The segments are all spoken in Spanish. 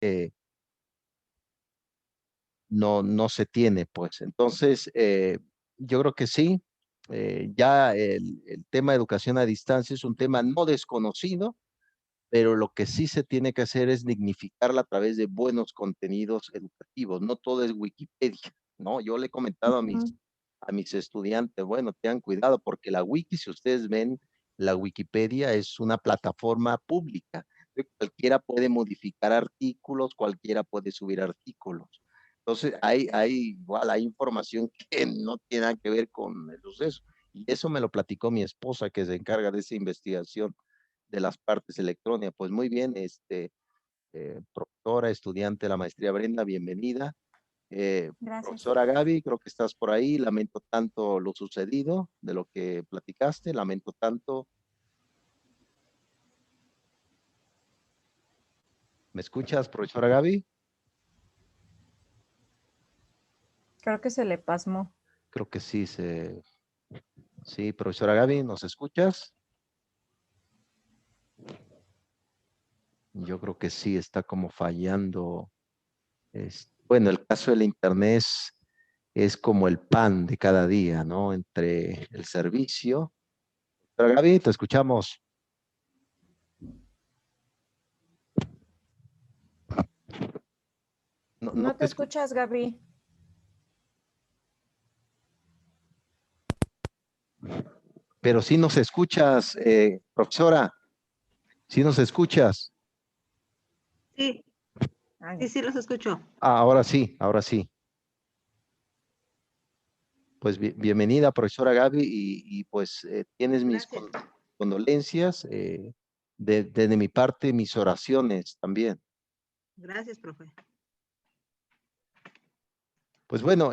eh, no se tiene, pues. Entonces, yo creo que sí, ya el tema de educación a distancia es un tema no desconocido, pero lo que sí se tiene que hacer es dignificarla a través de buenos contenidos educativos. No todo es Wikipedia, ¿no? Yo le he comentado Ujú. a mis estudiantes, bueno, tengan cuidado porque la wiki, si ustedes ven, la Wikipedia es una plataforma pública. Cualquiera puede modificar artículos, cualquiera puede subir artículos. Entonces, igual, hay información que no tiene nada que ver con el suceso. Y eso me lo platicó mi esposa, que se encarga de esa investigación de las partes electrónicas. Pues muy bien, profesora, estudiante de la maestría Brenda, bienvenida. Gracias. Profesora Gaby, creo que estás por ahí. Lamento tanto lo sucedido de lo que platicaste. Lamento tanto. ¿Me escuchas, profesora Gaby? Creo que se le pasmó. Creo que sí. Sí, profesora Gaby, ¿nos escuchas? Yo creo que sí, está como fallando. Bueno, el caso del internet es como el pan de cada día, ¿no? Entre el servicio. Profesora Gaby, te escuchamos. No, no No te te escu- escuchas, Gaby. Pero sí nos escuchas, profesora, sí nos escuchas. Sí, Ay, sí, sí, los escucho. Ah, ahora sí, ahora sí. Pues bienvenida, profesora Gaby, pues tienes mis Gracias. condolencias, de mi parte, mis oraciones también. Gracias, profe. Pues bueno,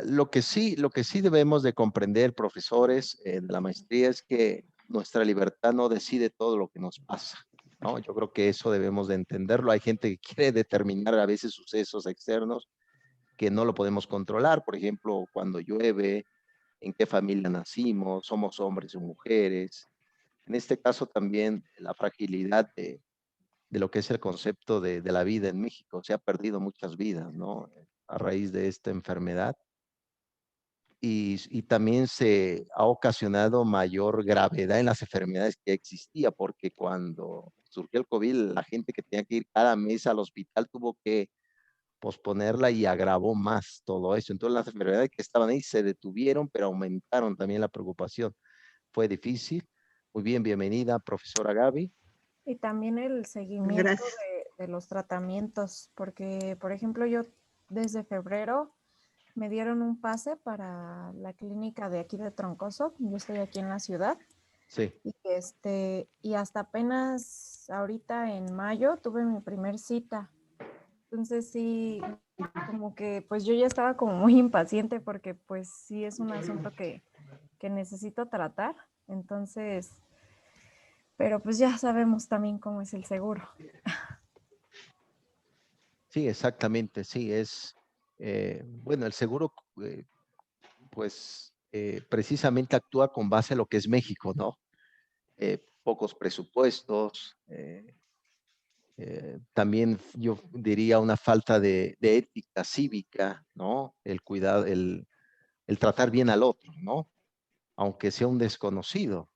lo que sí debemos de comprender, profesores de la maestría, es que nuestra libertad no decide todo lo que nos pasa, ¿no? Yo creo que eso debemos de entenderlo. Hay gente que quiere determinar a veces sucesos externos que no lo podemos controlar. Por ejemplo, cuando llueve, en qué familia nacimos, somos hombres o mujeres. En este caso también la fragilidad de lo que es el concepto de la vida en México. Se ha perdido muchas vidas, ¿no? A raíz de esta enfermedad. Y también se ha ocasionado mayor gravedad en las enfermedades que existía, porque cuando surgió el COVID, la gente que tenía que ir cada mes al hospital tuvo que posponerla y agravó más todo eso. Entonces las enfermedades que estaban ahí se detuvieron, pero aumentaron también la preocupación. Fue difícil. Muy bien, bienvenida, profesora Gaby. y también el seguimiento Gracias. de los tratamientos, porque, por ejemplo, yo desde febrero me dieron un pase para la clínica de aquí de Troncoso. Yo estoy aquí en la ciudad. Sí, Y hasta apenas ahorita en mayo tuve mi primer cita. Entonces sí, como que pues yo ya estaba como muy impaciente porque pues sí es un asunto que necesito tratar. Entonces, pero pues ya sabemos también cómo es el seguro. sí, exactamente, sí, bueno, el seguro, precisamente actúa con base a lo que es México, ¿no? Pocos presupuestos, también yo diría una falta de ética cívica, ¿no? El cuidado, el tratar bien al otro, ¿no? Aunque sea un desconocido.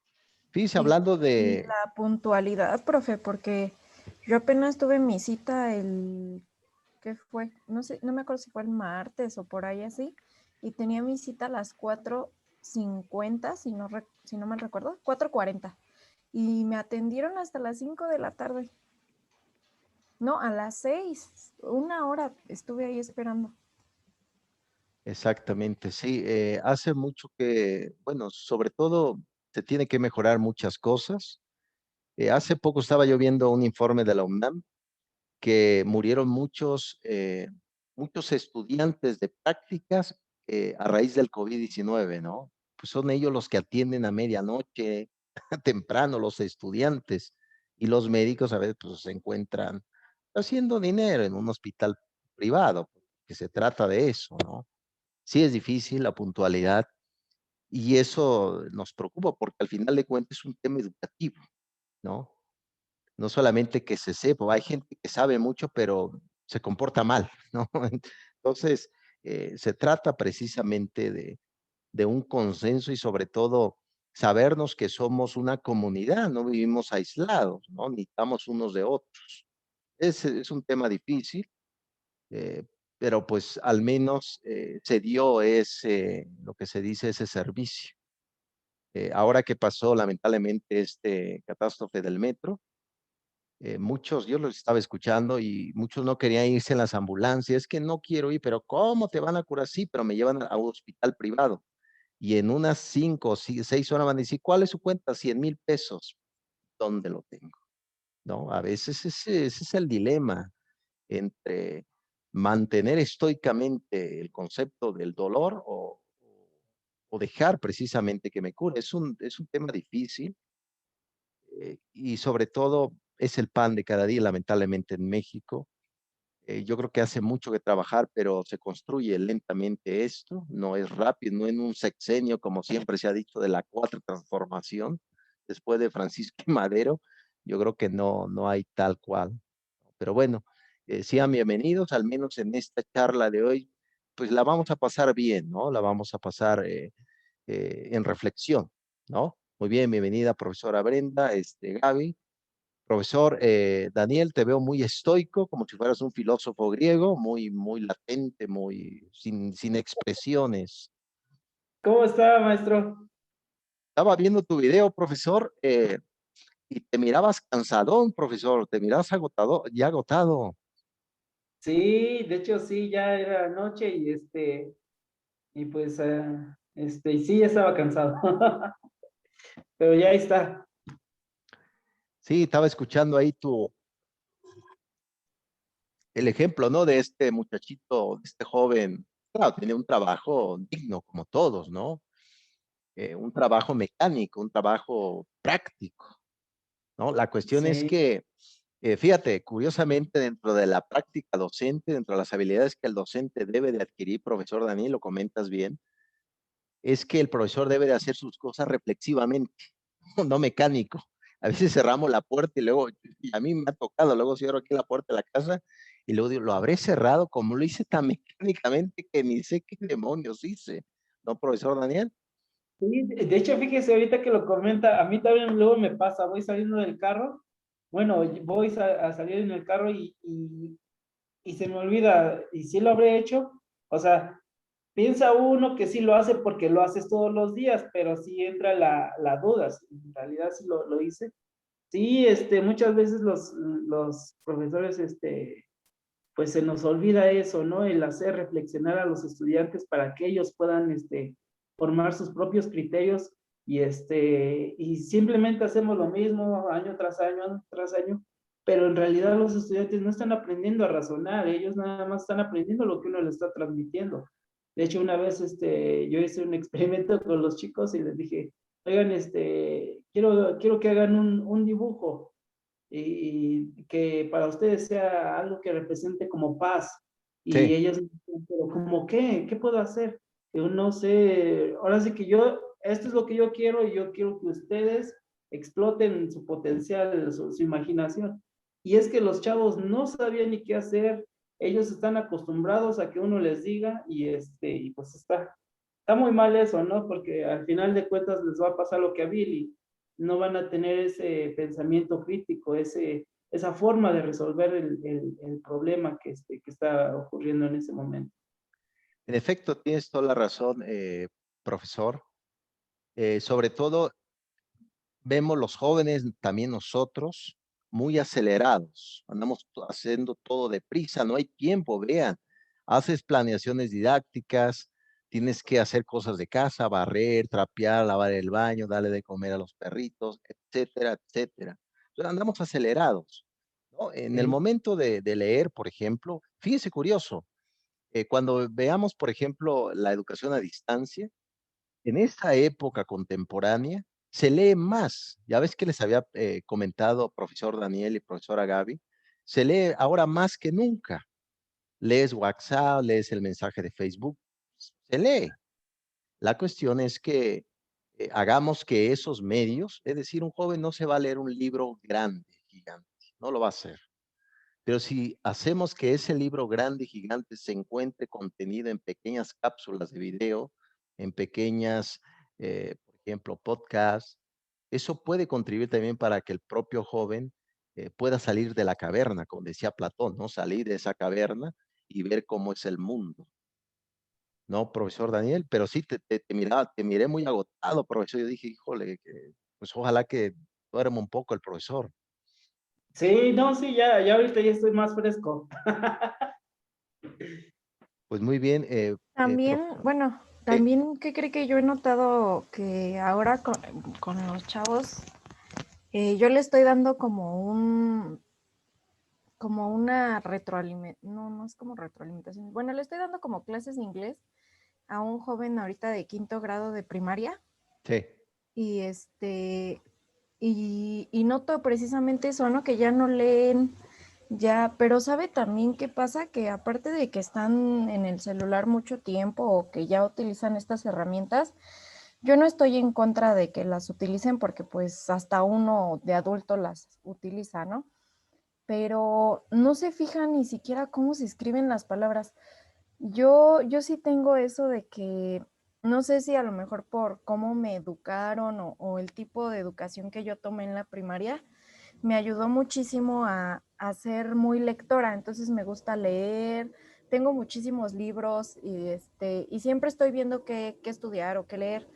Fíjese, Y, hablando y de, la puntualidad, profe, porque yo apenas tuve mi cita ¿qué fue? No sé, no me acuerdo si fue el martes o por ahí así, y tenía mi cita a las 4:50, si no mal recuerdo, 4:40, y me atendieron hasta las 5 de la tarde. No, a las 6, una hora estuve ahí esperando. exactamente, sí, hace mucho que, bueno, sobre todo se tiene que mejorar muchas cosas. Hace poco estaba yo viendo un informe de la UNAM que murieron muchos estudiantes de prácticas a raíz del COVID-19, ¿no? Pues son ellos los que atienden a medianoche, temprano, los estudiantes, y los médicos a veces pues, se encuentran haciendo dinero en un hospital privado, que se trata de eso, ¿no? Sí es difícil la puntualidad y eso nos preocupa porque al final de cuentas es un tema educativo, ¿no? no solamente que se sepa, hay gente que sabe mucho, pero se comporta mal, ¿no? Entonces, se trata precisamente de un consenso y sobre todo sabernos que somos una comunidad, no vivimos aislados, ¿no? Necesitamos unos de otros. Es un tema difícil, eh, pero pues al menos se dio ese, lo que se dice, ese servicio. Ahora que pasó lamentablemente este catástrofe del metro, muchos, yo los estaba escuchando y muchos no querían irse en las ambulancias, es que no quiero ir, pero ¿cómo te van a curar? Sí, pero me llevan a un hospital privado y en unas 5 o 6 horas van a decir, ¿cuál es su cuenta? 100,000 pesos. ¿Dónde lo tengo? ¿No? A veces ese es el dilema entre mantener estoicamente el concepto del dolor o dejar precisamente que me cure. Es un tema difícil y sobre todo es el pan de cada día, lamentablemente en México. Yo creo que hace mucho que trabajar, pero se construye lentamente esto, no es rápido, no en un sexenio, como siempre se ha dicho, de la cuarta transformación, después de Francisco y Madero, yo creo que no hay tal cual. Pero bueno, sean bienvenidos, al menos en esta charla de hoy, pues la vamos a pasar bien, ¿no? La vamos a pasar en reflexión, ¿no? Muy bien, bienvenida, profesora Brenda, Gaby. Profesor Daniel, te veo muy estoico, como si fueras un filósofo griego, muy latente, muy sin expresiones. ¿Cómo está, maestro? Estaba viendo tu video, profesor, y te mirabas cansadón, profesor, te mirabas agotado, ya agotado. Sí, de hecho sí, ya era noche y y pues, y sí, ya estaba cansado. Pero ya ahí está. Sí, estaba escuchando ahí el ejemplo, ¿no? De este muchachito, de este joven, claro, tiene un trabajo digno, como todos, ¿no? Un trabajo mecánico, un trabajo práctico, ¿no? La cuestión es Sí, que, fíjate, curiosamente, dentro de la práctica docente, dentro de las habilidades que el docente debe de adquirir, profesor Daniel, lo comentas bien, es que el profesor debe de hacer sus cosas reflexivamente, no mecánico. A veces cerramos la puerta y luego, y a mí me ha tocado, luego cierro aquí la puerta de la casa y luego digo, lo habré cerrado como lo hice tan mecánicamente que ni sé qué demonios hice, ¿no, profesor Daniel? sí, de hecho, fíjese ahorita que lo comenta, a mí también luego me pasa, voy saliendo del carro, bueno, voy a salir en el carro y se me olvida, y sí lo habré hecho, o sea, piensa uno que sí lo hace porque lo haces todos los días, pero sí entra la duda, si en realidad sí lo hice. Sí, muchas veces los profesores, pues se nos olvida eso, ¿no? El hacer reflexionar a los estudiantes para que ellos puedan, formar sus propios criterios y simplemente hacemos lo mismo año tras año, pero en realidad los estudiantes no están aprendiendo a razonar, ellos nada más están aprendiendo lo que uno les está transmitiendo. De hecho, una vez, yo hice un experimento con los chicos y les dije, oigan, quiero que hagan un dibujo y que para ustedes sea algo que represente como paz. Y Sí. ellos, pero ¿cómo qué? ¿Qué puedo hacer? Yo no sé, ahora sí que esto es lo que yo quiero y yo quiero que ustedes exploten su potencial, su imaginación. Y es que los chavos no sabían ni qué hacer, ellos están acostumbrados a que uno les diga y pues está muy mal eso, ¿no? Porque al final de cuentas les va a pasar lo que a Billy, no van a tener ese pensamiento crítico, esa forma de resolver el problema que está ocurriendo en ese momento. En efecto, tienes toda la razón, profesor. Sobre todo, vemos los jóvenes, también nosotros, muy acelerados. Andamos haciendo todo deprisa, no hay tiempo, vean. Haces planeaciones didácticas, tienes que hacer cosas de casa, barrer, trapear, lavar el baño, darle de comer a los perritos, etcétera, etcétera. Entonces, andamos acelerados, ¿no? En el Sí, momento de leer, por ejemplo, fíjese curioso, cuando veamos, por ejemplo, la educación a distancia, en esta época contemporánea se lee más. Ya ves que les había comentado profesor Daniel y profesora Gaby, se lee ahora más que nunca. Lees WhatsApp, lees el mensaje de Facebook, se lee. La cuestión es que hagamos que esos medios, es decir, un joven no se va a leer un libro grande, gigante. no lo va a hacer. Pero si hacemos que ese libro grande y gigante se encuentre contenido en pequeñas cápsulas de video, en pequeñas, por ejemplo, podcasts, eso puede contribuir también para que el propio joven pueda salir de la caverna, como decía Platón, ¿no? Salir de esa caverna y ver cómo es el mundo. No, profesor Daniel, pero sí te miré muy agotado, profesor. Yo dije, híjole, pues ojalá que duerma un poco el profesor. Sí, no, sí, ya ahorita ya estoy más fresco. Pues muy bien, También, profe. bueno, también, ¿qué cree que yo he notado que ahora con los chavos, yo le estoy dando como una retroalimentación, no es como retroalimentación, bueno, le estoy dando como clases de inglés a un joven ahorita de 5º grado de primaria Sí, y y noto precisamente eso, ¿no? Que ya no leen, ya, pero sabe también qué pasa, que aparte de que están en el celular mucho tiempo o que ya utilizan estas herramientas, yo no estoy en contra de que las utilicen porque pues hasta uno de adulto las utiliza, ¿no? Pero no se fijan ni siquiera cómo se escriben las palabras. Yo sí tengo eso de que no sé si a lo mejor por cómo me educaron o el tipo de educación que yo tomé en la primaria, me ayudó muchísimo a ser muy lectora, entonces me gusta leer, tengo muchísimos libros y siempre estoy viendo qué estudiar o qué leer,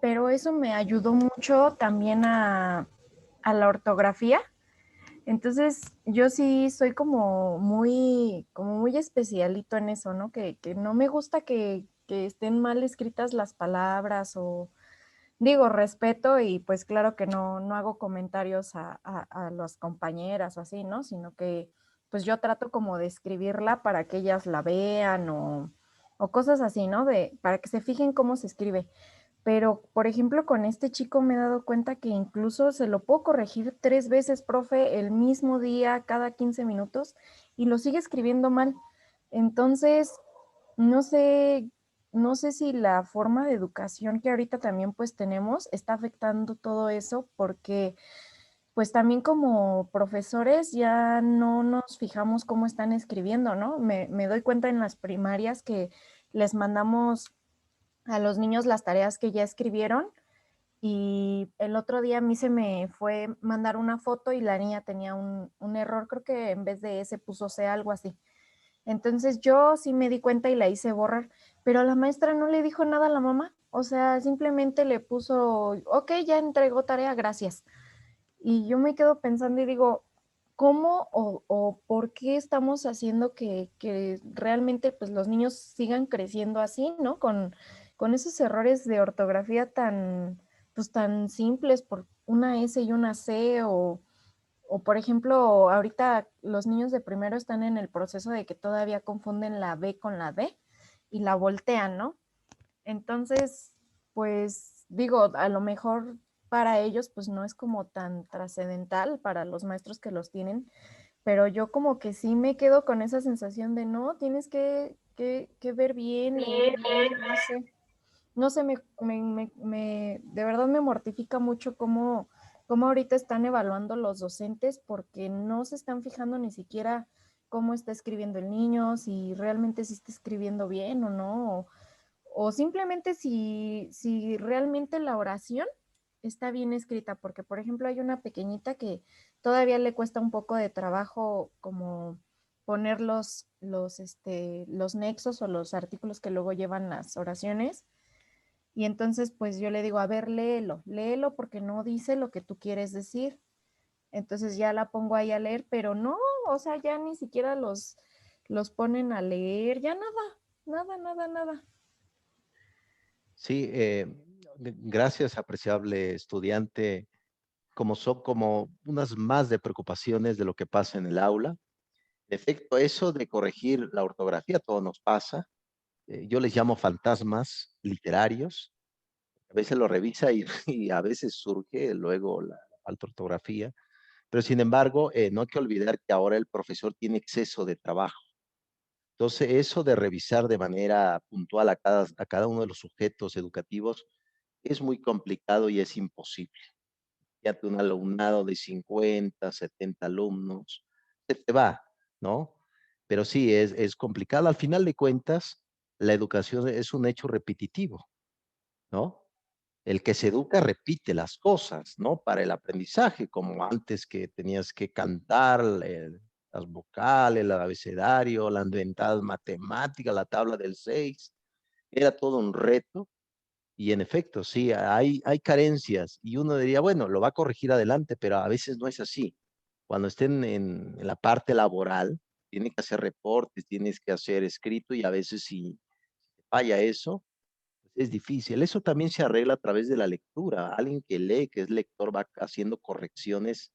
pero eso me ayudó mucho también a la ortografía. Entonces, yo sí soy como muy especialito en eso, ¿no? Que no me gusta que estén mal escritas las palabras o digo, respeto y pues claro que no hago comentarios a las compañeras o así, ¿no? Sino que pues yo trato como de escribirla para que ellas la vean o cosas así, ¿no? Para que se fijen cómo se escribe. Pero, por ejemplo, con este chico me he dado cuenta que incluso se lo puedo corregir 3 veces, profe, el mismo día, cada 15 minutos, y lo sigue escribiendo mal. Entonces, no sé, no sé si la forma de educación que ahorita también pues tenemos está afectando todo eso, porque pues también como profesores ya no nos fijamos cómo están escribiendo, ¿no? Me doy cuenta en las primarias que les mandamos a los niños las tareas que ya escribieron y el otro día a mí se me fue mandar una foto y la niña tenía un error, creo que en vez de S puso C, algo así. Entonces yo sí me di cuenta y la hice borrar, pero la maestra no le dijo nada a la mamá, o sea, simplemente le puso, ok, ya entregó tarea, gracias. Y yo me quedo pensando y digo, ¿cómo o por qué estamos haciendo que realmente pues los niños sigan creciendo así, ¿no? Con esos errores de ortografía tan, pues tan simples por una S y una C o por ejemplo, ahorita los niños de primero están en el proceso de que todavía confunden la B con la D y la voltean, ¿no? Entonces, pues digo, a lo mejor para ellos pues no es como tan trascendental para los maestros que los tienen, pero yo como que sí me quedo con esa sensación de no, tienes que ver bien, leer bien, no sé, de verdad me mortifica mucho cómo ahorita están evaluando los docentes porque no se están fijando ni siquiera cómo está escribiendo el niño, si realmente sí está escribiendo bien o no, o simplemente si realmente la oración está bien escrita, porque por ejemplo hay una pequeñita que todavía le cuesta un poco de trabajo como poner los nexos o los artículos que luego llevan las oraciones. Y entonces pues yo le digo, a ver, léelo porque no dice lo que tú quieres decir. Entonces ya la pongo ahí a leer, pero no, o sea, ya ni siquiera los ponen a leer, ya nada. sí, gracias, apreciable estudiante. Como son como unas más de preocupaciones de lo que pasa en el aula. En efecto, eso de corregir la ortografía, todo nos pasa. Yo les llamo fantasmas literarios. A veces lo revisa y, y a veces surge luego la falta de ortografía. Pero sin embargo, no hay que olvidar que ahora el profesor tiene exceso de trabajo. Entonces, eso de revisar de manera puntual a cada uno de los sujetos educativos es muy complicado y es imposible. fíjate, un alumnado de 50, 70 alumnos, se te va, ¿no? Pero sí, es complicado. Al final de cuentas, la educación es un hecho repetitivo, ¿no? El que se educa repite las cosas, ¿no? Para el aprendizaje, como antes que tenías que cantar las vocales, el abecedario, las ventadas matemáticas, la tabla del 6, era todo un reto. Y en efecto, sí, hay carencias y uno diría, bueno, lo va a corregir adelante, pero a veces no es así. Cuando estén en la parte laboral, tiene que hacer reportes, tienes que hacer escrito y a veces si falla eso, es difícil. Eso también se arregla a través de la lectura. Alguien que lee, que es lector, va haciendo correcciones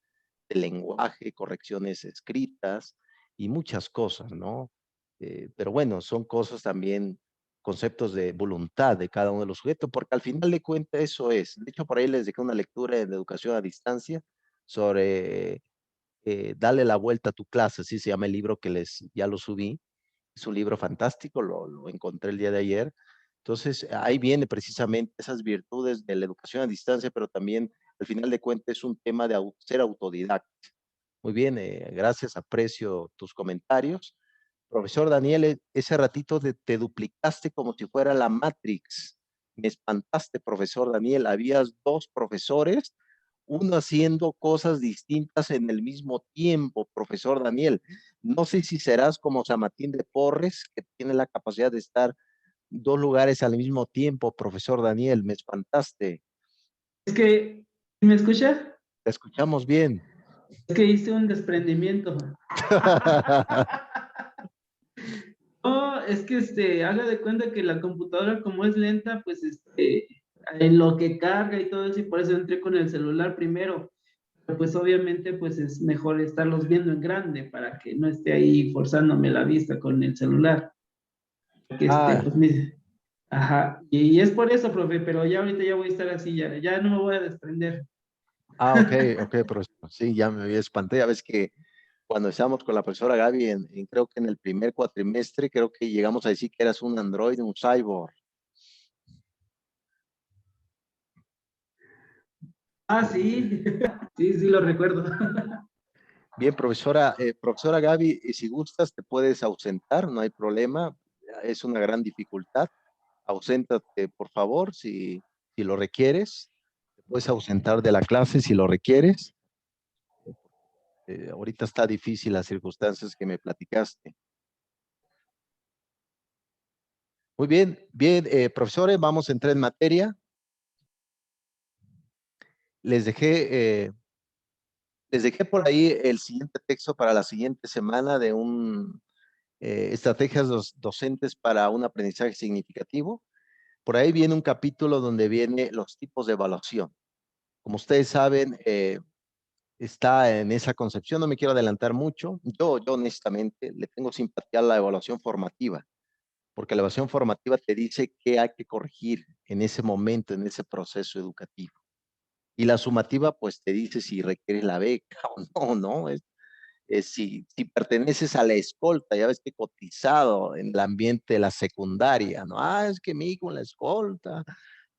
de lenguaje, correcciones escritas y muchas cosas, ¿no? Pero bueno, son cosas también, conceptos de voluntad de cada uno de los sujetos, porque al final de cuentas eso es. De hecho, por ahí les dejé una lectura en educación a distancia sobre Dale la vuelta a tu clase, así se llama el libro que ya lo subí. Es un libro fantástico, lo encontré el día de ayer. Entonces, ahí viene precisamente esas virtudes de la educación a distancia, pero también, al final de cuentas, es un tema de ser autodidacta. Muy bien, gracias, aprecio tus comentarios. Profesor Daniel, ese ratito te duplicaste como si fuera la Matrix. Me espantaste, profesor Daniel. Habías dos profesores, uno haciendo cosas distintas en el mismo tiempo, profesor Daniel. No sé si serás como San Martín de Porres, que tiene la capacidad de estar dos lugares al mismo tiempo, profesor Daniel. Me espantaste. Es que, ¿me escucha? Te escuchamos bien. Es que hice un desprendimiento. No, es que haga de cuenta que la computadora como es lenta, pues en lo que carga y todo eso, y por eso entré con el celular primero. Pero pues obviamente pues es mejor estarlos viendo en grande para que no esté ahí forzándome la vista con el celular. Que Ah, pues ajá, y es por eso, profe, pero ya ahorita ya voy a estar así, ya no me voy a desprender. ok, ok, profesor. Sí, ya me espanté. Ya ves que cuando estábamos con la profesora Gaby, creo que en el primer cuatrimestre, creo que llegamos a decir que eras un androide, un cyborg. Ah, sí, sí, lo recuerdo. Bien, profesora Gaby, si gustas, te puedes ausentar, no hay problema. Es una gran dificultad. Auséntate, por favor, si lo requieres. Te puedes ausentar de la clase si lo requieres. Ahorita está difícil las circunstancias que me platicaste. Muy bien, bien, profesores, vamos a entrar en materia. Les dejé, eh, les dejé por ahí el siguiente texto para la siguiente semana de estrategias docentes para un aprendizaje significativo. Por ahí viene un capítulo donde viene los tipos de evaluación. Como ustedes saben, está en esa concepción, no me quiero adelantar mucho. Yo honestamente le tengo simpatía a la evaluación formativa, porque la evaluación formativa te dice qué hay que corregir en ese momento, en ese proceso educativo. Y la sumativa, pues te dice si requieres la beca o no, ¿no? Si perteneces a la escolta, ya ves que cotizado en el ambiente de la secundaria, ¿no? Ah, es que mi hijo en la escolta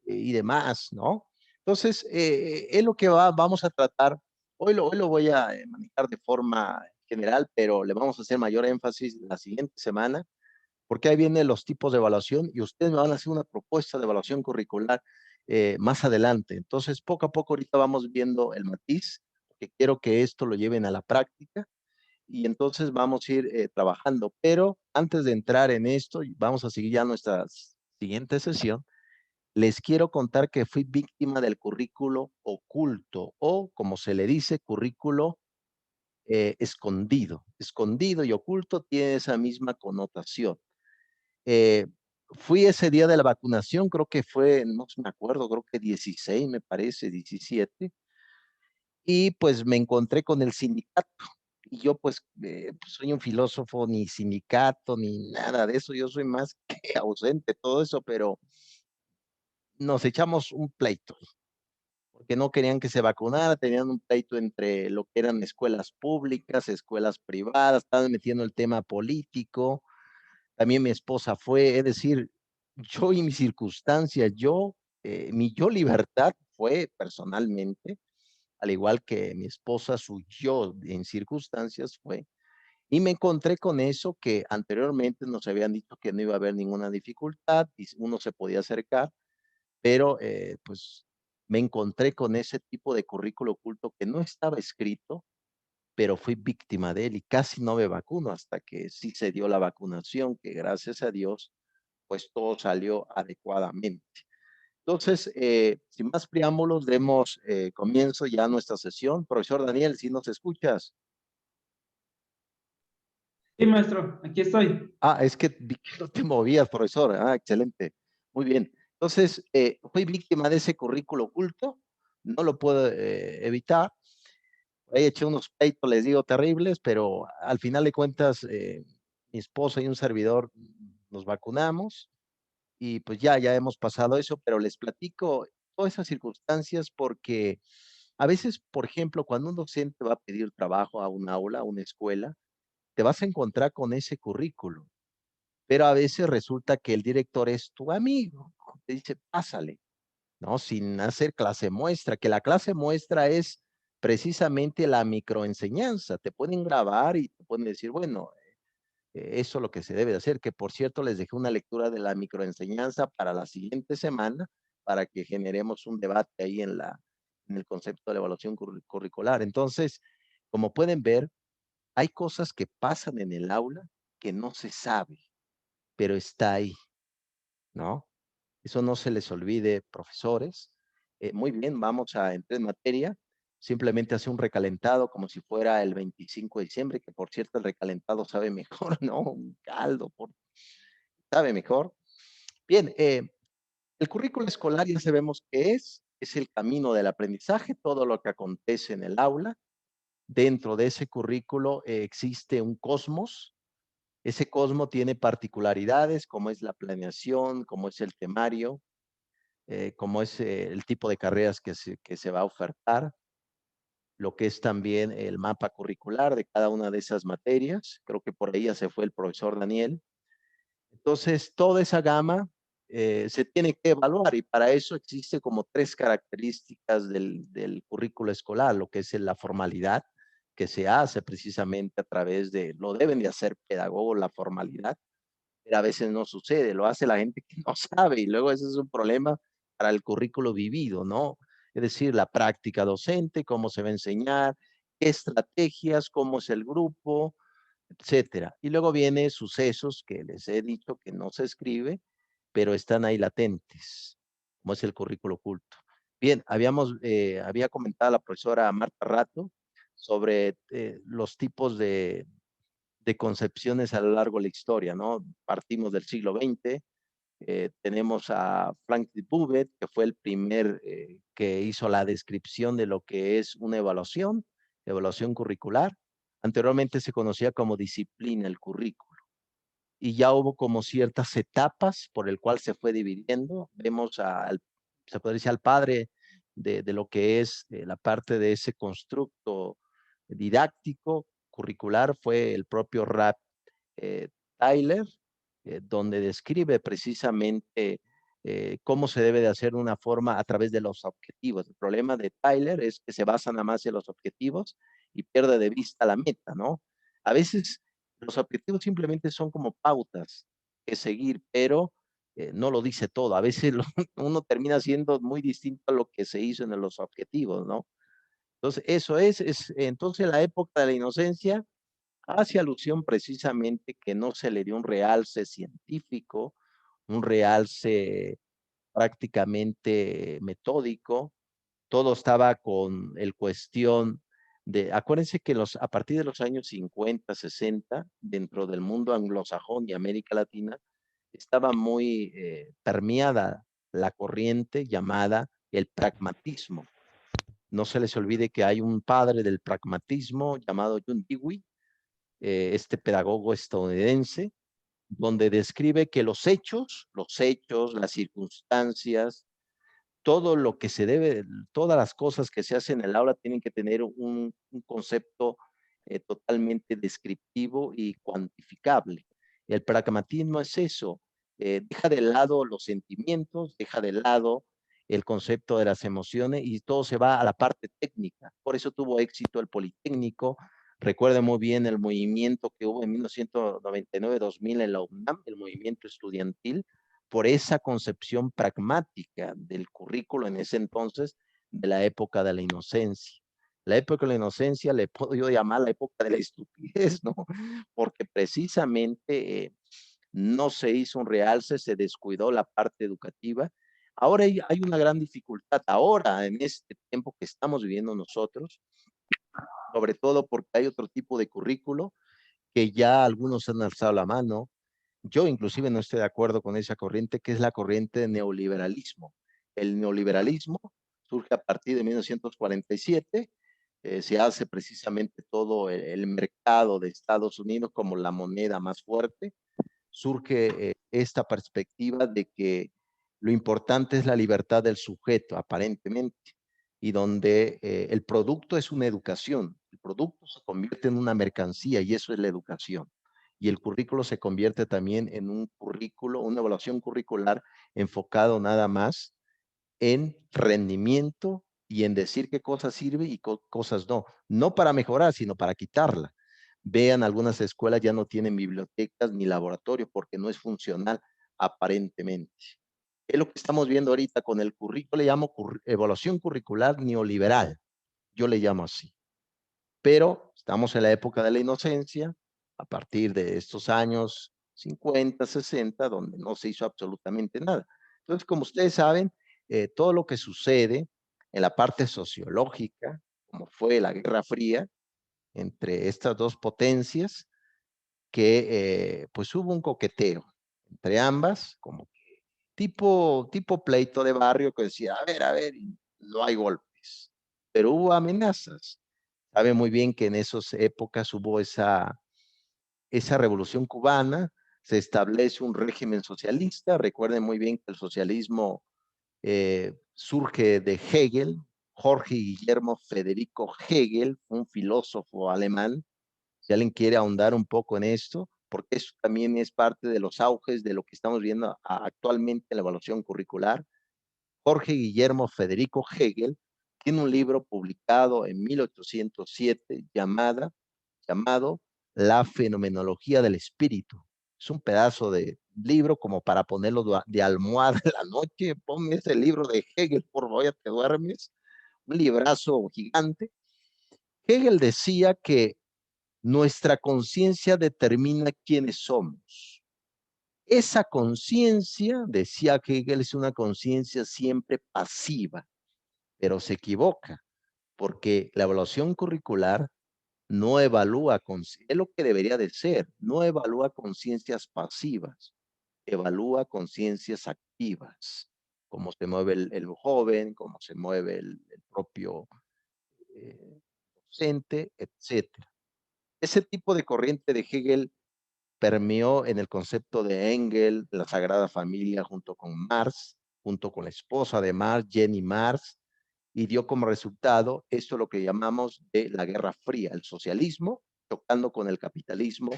y demás, ¿no? Entonces, es lo que vamos a tratar. Hoy lo voy a manejar de forma general, pero le vamos a hacer mayor énfasis la siguiente semana, porque ahí vienen los tipos de evaluación y ustedes me van a hacer una propuesta de evaluación curricular más adelante. Entonces, poco a poco ahorita vamos viendo el matiz, que quiero que esto lo lleven a la práctica y entonces vamos a ir trabajando. Pero antes de entrar en esto, vamos a seguir ya nuestra siguiente sesión. Les quiero contar que fui víctima del currículo oculto o, como se le dice, currículo escondido. Escondido y oculto tiene esa misma connotación. Eh, Fui ese día de la vacunación, creo que fue, no me acuerdo, creo que 16, me parece, 17, y pues me encontré con el sindicato. Y yo pues soy un filósofo, ni sindicato, ni nada de eso, yo soy más que ausente, todo eso, pero nos echamos un pleito, porque no querían que se vacunara, tenían un pleito entre lo que eran escuelas públicas, escuelas privadas, estaban metiendo el tema político, también mi esposa fue, es decir, yo y mis circunstancias, mi yo libertad fue personalmente al igual que mi esposa, su yo en circunstancias fue, y me encontré con eso que anteriormente nos habían dicho que no iba a haber ninguna dificultad y uno se podía acercar, pero pues me encontré con ese tipo de currículo oculto que no estaba escrito, pero fui víctima de él y casi no me vacuno hasta que sí se dio la vacunación, que gracias a Dios, pues todo salió adecuadamente. Entonces, sin más preámbulos, demos comienzo ya a nuestra sesión. Profesor Daniel, si nos escuchas. Sí, maestro, aquí estoy. Ah, es que vi que no te movías, profesor. Ah, excelente. Muy bien. Entonces, fui víctima de ese currículo oculto, no lo puedo evitar. Ahí eché unos pleitos, les digo, terribles, pero al final de cuentas, mi esposa y un servidor nos vacunamos y pues ya hemos pasado eso, pero les platico todas esas circunstancias porque a veces, por ejemplo, cuando un docente va a pedir trabajo a un aula, a una escuela, te vas a encontrar con ese currículo, pero a veces resulta que el director es tu amigo, te dice, pásale, ¿no? Sin hacer clase muestra, que la clase muestra es precisamente la microenseñanza. Te pueden grabar y te pueden decir, bueno, eso es lo que se debe de hacer, que por cierto les dejé una lectura de la microenseñanza para la siguiente semana, para que generemos un debate ahí en el concepto de la evaluación curricular. Entonces, como pueden ver, hay cosas que pasan en el aula que no se sabe, pero está ahí, ¿no? Eso no se les olvide, profesores. Muy bien, vamos a entrar en materia. Simplemente hace un recalentado como si fuera el 25 de diciembre, que por cierto el recalentado sabe mejor, ¿no? Un caldo, sabe mejor. Bien, el currículo escolar ya sabemos qué es el camino del aprendizaje, todo lo que acontece en el aula. Dentro de ese currículo existe un cosmos. Ese cosmos tiene particularidades como es la planeación, como es el temario, como es el tipo de carreras que se va a ofertar, lo que es también el mapa curricular de cada una de esas materias. Creo que por ahí ya se fue el profesor Daniel. Entonces, toda esa gama se tiene que evaluar y para eso existe como tres características del currículo escolar, lo que es la formalidad, que se hace precisamente a través de, lo deben de hacer pedagogos, la formalidad, pero a veces no sucede, lo hace la gente que no sabe y luego ese es un problema para el currículo vivido, ¿no? Es decir, la práctica docente, cómo se va a enseñar, qué estrategias, cómo es el grupo, etcétera. Y luego viene sucesos que les he dicho que no se escribe, pero están ahí latentes, como es el currículo oculto. Bien, había comentado la profesora Marta Rato sobre los tipos de concepciones a lo largo de la historia, ¿no? Partimos del siglo XX, tenemos a Frank de Bovet, que fue el primer que hizo la descripción de lo que es una evaluación curricular. Anteriormente se conocía como disciplina el currículo y ya hubo como ciertas etapas por el cual se fue dividiendo. Vemos se podría decir al padre de lo que es la parte de ese constructo didáctico curricular fue el propio Rap eh, Tyler, donde describe precisamente cómo se debe de hacer una forma a través de los objetivos. El problema de Tyler es que se basa nada más en los objetivos y pierde de vista la meta, ¿no? A veces los objetivos simplemente son como pautas que seguir, pero no lo dice todo. A veces uno termina siendo muy distinto a lo que se hizo en los objetivos, ¿no? Entonces, eso es entonces la época de la inocencia hace alusión precisamente que no se le dio un realce científico, un realce prácticamente metódico, todo estaba con el cuestión de, acuérdense que a partir de los años 50, 60, dentro del mundo anglosajón y América Latina, estaba muy permeada la corriente llamada el pragmatismo. No se les olvide que hay un padre del pragmatismo llamado John Dewey, este pedagogo estadounidense, donde describe que las circunstancias, todo lo que se debe, todas las cosas que se hacen en el aula tienen que tener un concepto totalmente descriptivo y cuantificable. El pragmatismo es eso, deja de lado los sentimientos, deja de lado el concepto de las emociones y todo se va a la parte técnica. Por eso tuvo éxito el Politécnico. Recuerdo muy bien el movimiento que hubo en 1999-2000 en la UNAM, el movimiento estudiantil, por esa concepción pragmática del currículo en ese entonces, de la época de la inocencia. La época de la inocencia le puedo yo llamar la época de la estupidez, ¿no? Porque precisamente no se hizo un realce, se descuidó la parte educativa. Ahora hay una gran dificultad, ahora en este tiempo que estamos viviendo nosotros, sobre todo porque hay otro tipo de currículo que ya algunos han alzado la mano. Yo inclusive no estoy de acuerdo con esa corriente, que es la corriente de neoliberalismo. El neoliberalismo surge a partir de 1947, se hace precisamente todo el mercado de Estados Unidos como la moneda más fuerte. Surge esta perspectiva de que lo importante es la libertad del sujeto, aparentemente, y donde el producto es una educación, el producto se convierte en una mercancía y eso es la educación. Y el currículo se convierte también en un currículo, una evaluación curricular enfocado nada más en rendimiento y en decir qué cosas sirve y cosas no. No para mejorar, sino para quitarla. Vean, algunas escuelas ya no tienen bibliotecas ni laboratorio porque no es funcional aparentemente. Es lo que estamos viendo ahorita con el currículo, le llamo evaluación curricular neoliberal, yo le llamo así. Pero estamos en la época de la inocencia, a partir de estos años 50, 60, donde no se hizo absolutamente nada. Entonces, como ustedes saben, todo lo que sucede en la parte sociológica, como fue la Guerra Fría entre estas dos potencias, que pues hubo un coqueteo entre ambas, como tipo pleito de barrio que decía, a ver, no hay golpes, pero hubo amenazas. Sabe muy bien que en esas épocas hubo esa revolución cubana, se establece un régimen socialista. Recuerden muy bien que el socialismo surge de Hegel, Jorge Guillermo Federico Hegel, un filósofo alemán. Si alguien quiere ahondar un poco en esto, porque eso también es parte de los auges de lo que estamos viendo actualmente en la evaluación curricular. Jorge Guillermo Federico Hegel tiene un libro publicado en 1807 llamado La fenomenología del espíritu. Es un pedazo de libro como para ponerlo de almohada en la noche. Ponme ese libro de Hegel, por favor, ya te duermes. Un librazo gigante. Hegel decía que nuestra conciencia determina quiénes somos. Esa conciencia, decía Hegel, es una conciencia siempre pasiva, pero se equivoca, porque la evaluación curricular no evalúa, es lo que debería de ser, no evalúa conciencias pasivas, evalúa conciencias activas, cómo se mueve el joven, cómo se mueve el propio docente, etcétera. Ese tipo de corriente de Hegel permeó en el concepto de Engels, la Sagrada Familia, junto con Marx, junto con la esposa de Marx, Jenny Marx, y dio como resultado esto lo que llamamos de la Guerra Fría, el socialismo chocando con el capitalismo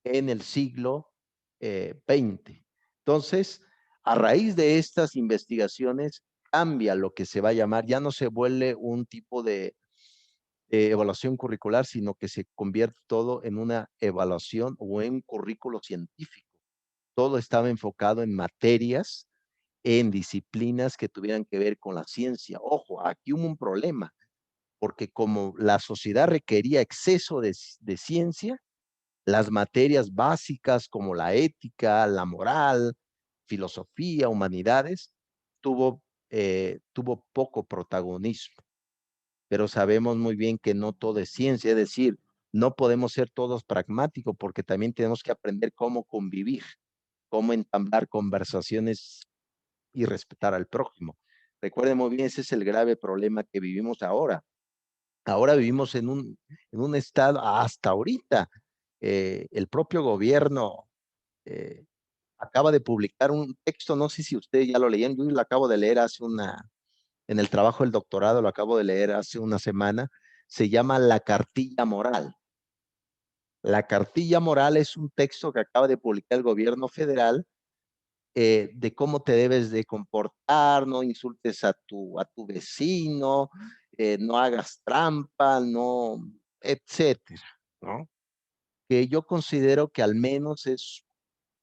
en el siglo XX. Entonces, a raíz de estas investigaciones, cambia lo que se va a llamar, ya no se vuelve un tipo de evaluación curricular, sino que se convierte todo en una evaluación o en un currículo científico. Todo estaba enfocado en materias, en disciplinas que tuvieran que ver con la ciencia. Ojo, aquí hubo un problema, porque como la sociedad requería exceso de ciencia, las materias básicas como la ética, la moral, filosofía, humanidades, tuvo poco protagonismo. Pero sabemos muy bien que no todo es ciencia, es decir, no podemos ser todos pragmáticos porque también tenemos que aprender cómo convivir, cómo entablar conversaciones y respetar al prójimo. Recuerden muy bien, ese es el grave problema que vivimos ahora. Ahora vivimos en un estado, hasta ahorita, el propio gobierno acaba de publicar un texto, no sé si ustedes ya lo leían, yo lo acabo de leer en el trabajo del doctorado, lo acabo de leer hace una semana, se llama La Cartilla Moral. La Cartilla Moral es un texto que acaba de publicar el gobierno federal de cómo te debes de comportar, no insultes a tu vecino, no hagas trampa, no, etcétera, ¿no? Que yo considero que al menos es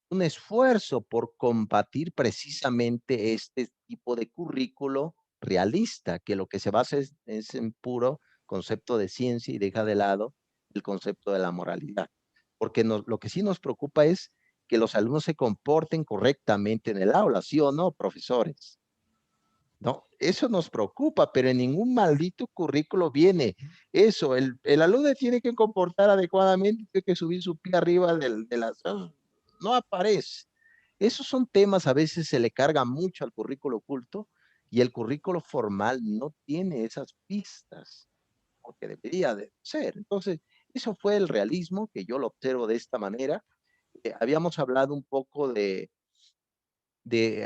un esfuerzo por combatir precisamente este tipo de currículo realista, que lo que se basa es en puro concepto de ciencia y deja de lado el concepto de la moralidad. Porque lo que sí nos preocupa es que los alumnos se comporten correctamente en el aula, ¿sí o no, profesores? ¿No? Eso nos preocupa, pero en ningún maldito currículo viene eso. El alumno tiene que comportar adecuadamente, tiene que subir su pie arriba de las... No aparece. Esos son temas, a veces se le carga mucho al currículo oculto y el currículo formal no tiene esas pistas, porque debería de ser. Entonces, eso fue el realismo que yo lo observo de esta manera. Habíamos hablado un poco de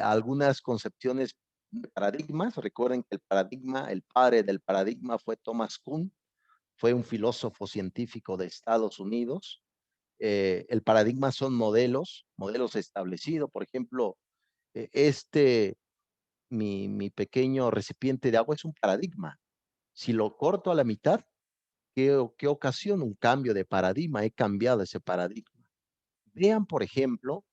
algunas concepciones de paradigmas. Recuerden que el paradigma, el padre del paradigma fue Thomas Kuhn, fue un filósofo científico de Estados Unidos. El paradigma son modelos establecidos. Por ejemplo, mi pequeño recipiente de agua es un paradigma. Si lo corto a la mitad, ¿qué ocasiona un cambio de paradigma? He cambiado ese paradigma. Vean, por ejemplo,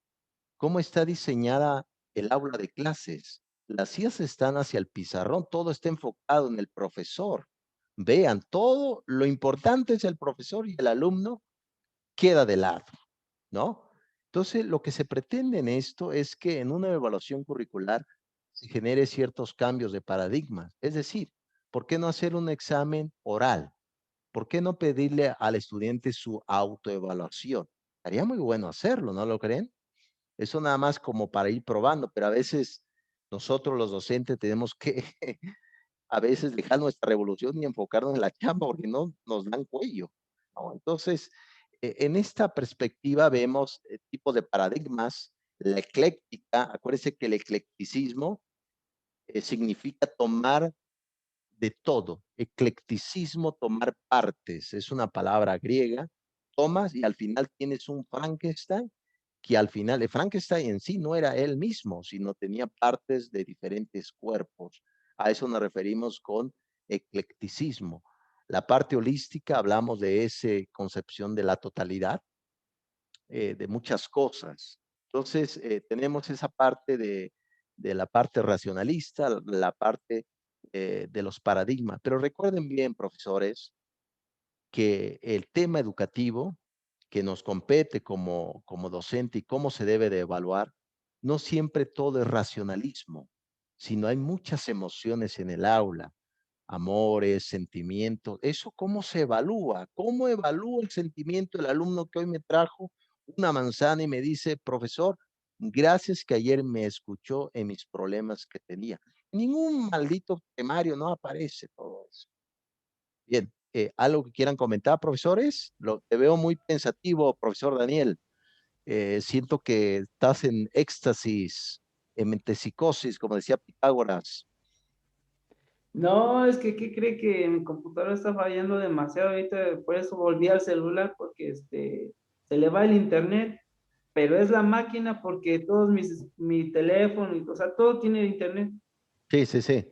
cómo está diseñada el aula de clases. Las sillas están hacia el pizarrón, todo está enfocado en el profesor. Vean, todo lo importante es el profesor y el alumno queda de lado, ¿no? Entonces, lo que se pretende en esto es que en una evaluación curricular se genere ciertos cambios de paradigmas. Es decir, ¿por qué no hacer un examen oral? ¿Por qué no pedirle al estudiante su autoevaluación? Sería muy bueno hacerlo, ¿no lo creen? Eso nada más como para ir probando, pero a veces nosotros los docentes tenemos que a veces dejar nuestra revolución y enfocarnos en la chamba porque no nos dan cuello, ¿no? Entonces, en esta perspectiva vemos tipos de paradigmas, la ecléctica, acuérdense que el eclecticismo significa tomar de todo, eclecticismo, tomar partes, es una palabra griega, tomas y al final tienes un Frankenstein, que al final, de Frankenstein en sí no era él mismo, sino tenía partes de diferentes cuerpos. A eso nos referimos con eclecticismo. La parte holística, hablamos de esa concepción de la totalidad, de muchas cosas. Entonces, tenemos esa parte de la parte racionalista, la parte de los paradigmas. Pero recuerden bien, profesores, que el tema educativo que nos compete como docente y cómo se debe de evaluar, no siempre todo es racionalismo, sino hay muchas emociones en el aula, amores, sentimientos. ¿Eso cómo se evalúa? ¿Cómo evalúa el sentimiento del alumno que hoy me trajo una manzana y me dice, profesor, gracias que ayer me escuchó en mis problemas que tenía? En ningún maldito temario no aparece todo eso. Bien, ¿algo que quieran comentar, profesores? Te veo muy pensativo, profesor Daniel. Siento que estás en éxtasis, en mentepsicosis, como decía Pitágoras. No, es que, ¿qué cree que mi computadora está fallando demasiado ahorita? Por eso volví al celular, porque se le va el internet, pero es la máquina porque mi teléfono, o sea, todo tiene internet. Sí, sí, sí.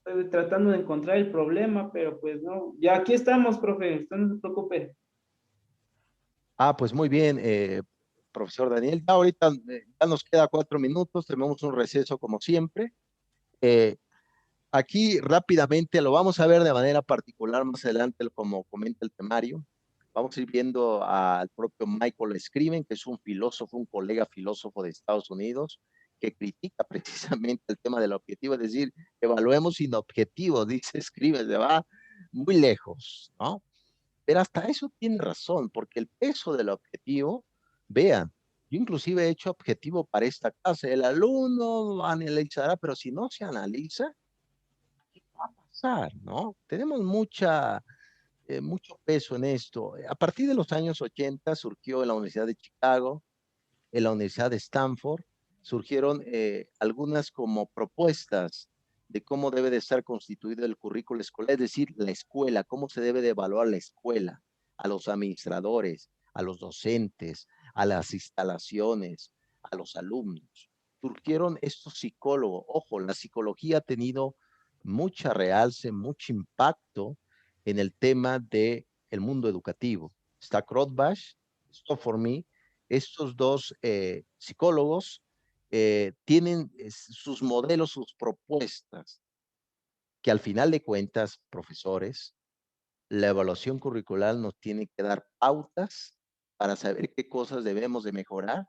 Estoy tratando de encontrar el problema, pero pues no. Ya aquí estamos, profe, usted no se preocupe. Ah, pues muy bien, profesor Daniel. Ya ahorita ya nos queda 4 minutos, tenemos un receso como siempre. Eh, Aquí rápidamente lo vamos a ver de manera particular más adelante, como comenta el temario. Vamos a ir viendo al propio Michael Scriven, que es un filósofo, un colega filósofo de Estados Unidos, que critica precisamente el tema del objetivo, es decir, evaluemos sin objetivo, dice Scriven, se va muy lejos, ¿no? Pero hasta eso tiene razón, porque el peso del objetivo, vean, yo inclusive he hecho objetivo para esta clase, el alumno analizará, pero si no se analiza, pasar, ¿no? Tenemos mucho peso en esto. A partir de los años 80 surgió en la Universidad de Chicago, en la Universidad de Stanford, surgieron algunas como propuestas de cómo debe de estar constituido el currículo escolar, es decir, la escuela, cómo se debe de evaluar la escuela, a los administradores, a los docentes, a las instalaciones, a los alumnos. surgieron estos psicólogos. Ojo, la psicología ha tenido mucha realce, mucho impacto en el tema del mundo educativo. Está Krotbach, Stop for Me. Estos dos psicólogos tienen sus modelos, sus propuestas, que al final de cuentas, profesores, la evaluación curricular nos tiene que dar pautas para saber qué cosas debemos de mejorar,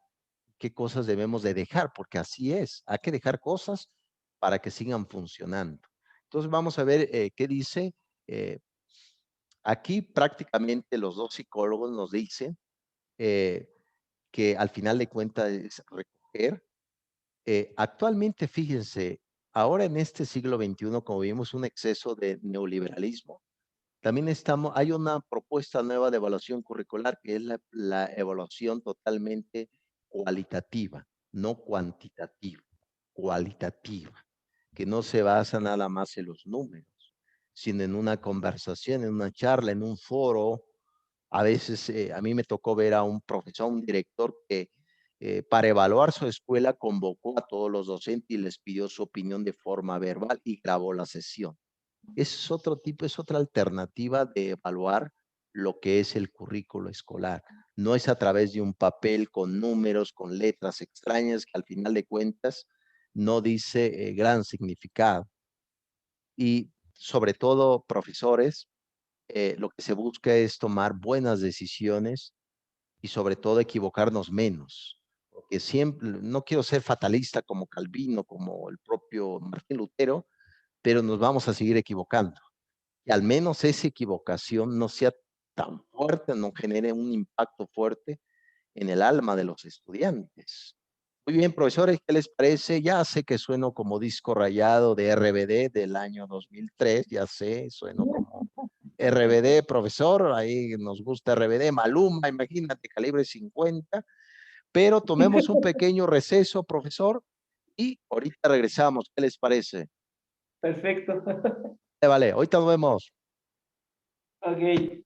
qué cosas debemos de dejar, porque así es, hay que dejar cosas para que sigan funcionando. Entonces vamos a ver qué dice. eh, Aquí prácticamente los dos psicólogos nos dicen que al final de cuentas es recoger. Actualmente, fíjense, ahora en este siglo XXI, como vimos un exceso de neoliberalismo, también hay una propuesta nueva de evaluación curricular que es la evaluación totalmente cualitativa, no cuantitativa, cualitativa, que no se basa nada más en los números, sino en una conversación, en una charla, en un foro. A veces a mí me tocó ver a un profesor, un director que para evaluar su escuela convocó a todos los docentes y les pidió su opinión de forma verbal y grabó la sesión. Es otro tipo, es otra alternativa de evaluar lo que es el currículo escolar. No es a través de un papel con números, con letras extrañas que al final de cuentas no dice gran significado. Y sobre todo, profesores, lo que se busca es tomar buenas decisiones y sobre todo equivocarnos menos. Porque siempre, no quiero ser fatalista como Calvino, como el propio Martín Lutero, pero nos vamos a seguir equivocando. Y al menos esa equivocación no sea tan fuerte, no genere un impacto fuerte en el alma de los estudiantes. Muy bien, profesores, ¿qué les parece? Ya sé que sueno como disco rayado de RBD del año 2003, ya sé, sueno como RBD, profesor, ahí nos gusta RBD, Maluma, imagínate, calibre 50, pero tomemos un pequeño receso, profesor, y ahorita regresamos, ¿qué les parece? Perfecto. Vale, ahorita nos vemos. Ok.